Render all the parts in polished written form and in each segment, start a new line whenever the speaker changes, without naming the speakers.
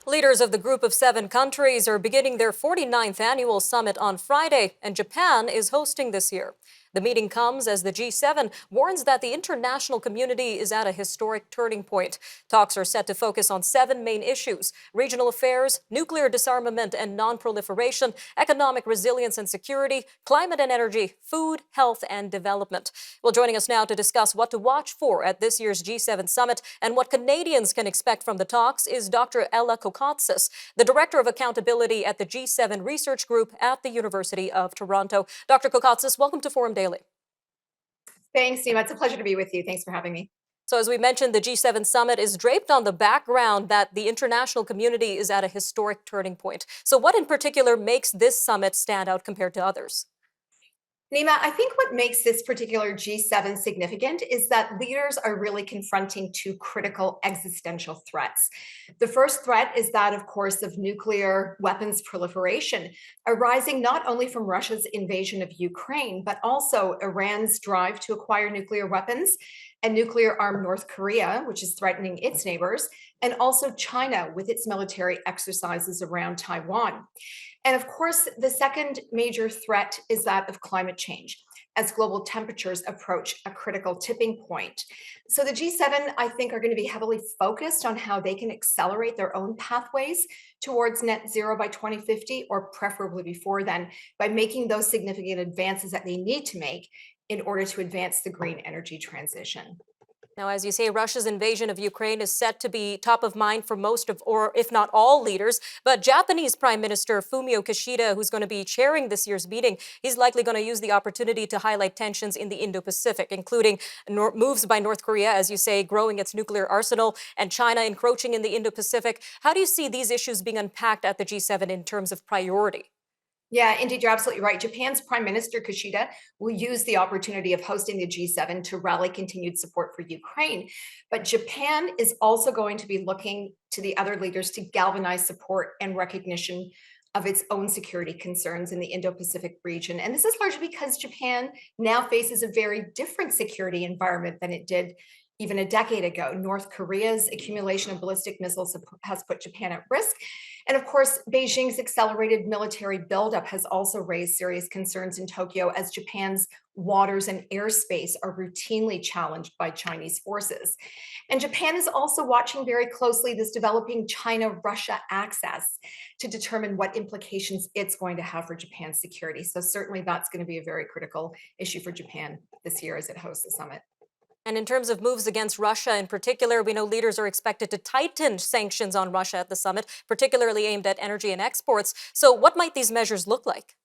Leaders of the Group of Seven countries are beginning their 49th annual summit on Friday, and Japan is hosting this year. The meeting comes as the G7 warns that the international community is at a historic turning point. Talks are set to focus on seven main issues: regional affairs, nuclear disarmament and non-proliferation, economic resilience and security, climate and energy, food, health, and development. Well, joining us now to discuss what to watch for at this year's G7 summit and what Canadians can expect from the talks is Dr. Kokotsis, the Director of Accountability at the G7 Research Group at the University of Toronto. Dr. Kokotsis, welcome to Forum Daily.
Thanks, Nima. It's a pleasure to be with you. Thanks for having me.
So as we mentioned, the G7 summit is draped on the background that the international community is at a historic turning point. So what in particular makes this summit stand out compared to others?
Nima, I think what makes this particular G7 significant is that leaders are really confronting two critical existential threats. The first threat is that, of course, of nuclear weapons proliferation, arising not only from Russia's invasion of Ukraine, but also Iran's drive to acquire nuclear weapons and nuclear-armed North Korea, which is threatening its neighbors, and also China with its military exercises around Taiwan. And of course, the second major threat is that of climate change as global temperatures approach a critical tipping point. So the G7, I think, are going to be heavily focused on how they can accelerate their own pathways towards net zero by 2050, or preferably before then, by making those significant advances that they need to make in order to advance the green energy transition.
Now, as you say, Russia's invasion of Ukraine is set to be top of mind for most of, or if not all, leaders. But Japanese Prime Minister Fumio Kishida, who's going to be chairing this year's meeting, he's likely going to use the opportunity to highlight tensions in the Indo-Pacific, including moves by North Korea, as you say, growing its nuclear arsenal, and China encroaching in the Indo-Pacific. How do you see these issues being unpacked at the G7 in terms of priority?
Yeah, indeed, you're absolutely right. Japan's Prime Minister Kishida will use the opportunity of hosting the G7 to rally continued support for Ukraine. But Japan is also going to be looking to the other leaders to galvanize support and recognition of its own security concerns in the Indo-Pacific region. And this is largely because Japan now faces a very different security environment than it did even a decade ago. North Korea's accumulation of ballistic missiles has put Japan at risk. And of course, Beijing's accelerated military buildup has also raised serious concerns in Tokyo as Japan's waters and airspace are routinely challenged by Chinese forces. And Japan is also watching very closely this developing China-Russia axis to determine what implications it's going to have for Japan's security. So certainly that's going to be a very critical issue for Japan this year as it hosts the summit.
And in terms of moves against Russia in particular, we know leaders are expected to tighten sanctions on Russia at the summit, particularly aimed at energy and exports. So what might these measures look like?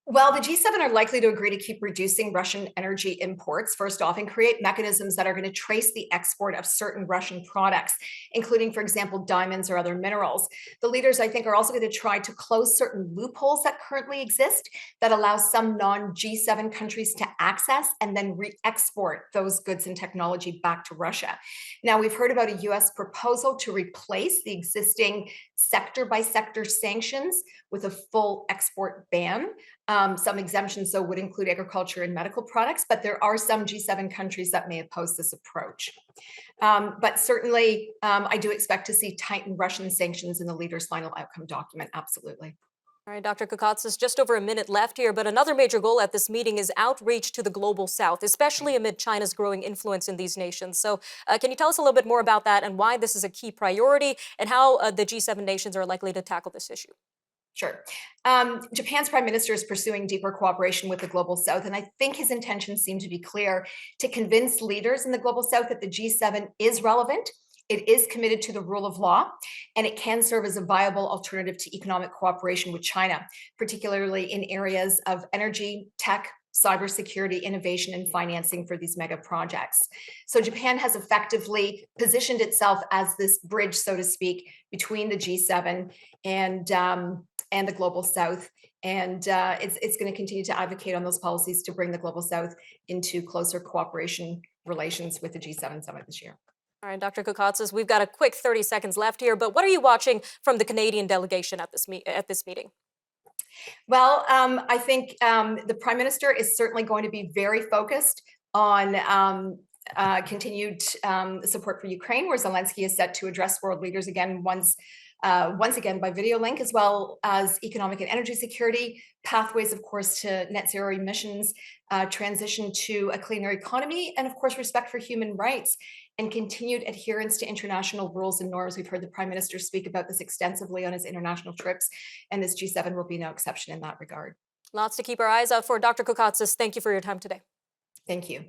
Well, the G7 are likely to agree to keep reducing Russian energy imports, first off, and create mechanisms that are going to trace the export of certain Russian products, including, for example, diamonds or other minerals. The leaders, I think, are also going to try to close certain loopholes that currently exist that allow some non-G7 countries to access and then re-export those goods and technology back to Russia. Now, we've heard about a US proposal to replace the existing sector-by-sector sanctions with a full export ban. Some exemptions, though, would include agriculture and medical products, but there are some G7 countries that may oppose this approach. But certainly, I do expect to see tightened Russian sanctions in the leaders' final outcome document, absolutely.
All right, Dr. Kokotsis, just over a minute left here, but another major goal at this meeting is outreach to the global south, especially amid China's growing influence in these nations. So can you tell us a little bit more about that and why this is a key priority and how the G7 nations are likely to tackle this issue?
Sure. Japan's prime minister is pursuing deeper cooperation with the global south, and I think his intentions seem to be clear: to convince leaders in the global south that the G7 is relevant, it is committed to the rule of law, and it can serve as a viable alternative to economic cooperation with China, particularly in areas of energy, tech, cybersecurity, innovation, and financing for these mega projects. So Japan has effectively positioned itself as this bridge, so to speak, between the G7 and the global south. And it's going to continue to advocate on those policies to bring the global south into closer cooperation relations with the G7 summit this year.
All right, Dr. Kokotsis, we've got a quick 30 seconds left here, but what are you watching from the Canadian delegation at this meeting?
Well, I think the Prime Minister is certainly going to be very focused on continued support for Ukraine, where Zelensky is set to address world leaders again once once again by video link, as well as economic and energy security, pathways, of course, to net zero emissions, transition to a cleaner economy, and of course, respect for human rights and continued adherence to international rules and norms. We've heard the Prime Minister speak about this extensively on his international trips, and this G7 will be no exception in that regard.
Lots to keep our eyes out for. Dr. Kokotsis, thank you for your time today.
Thank you.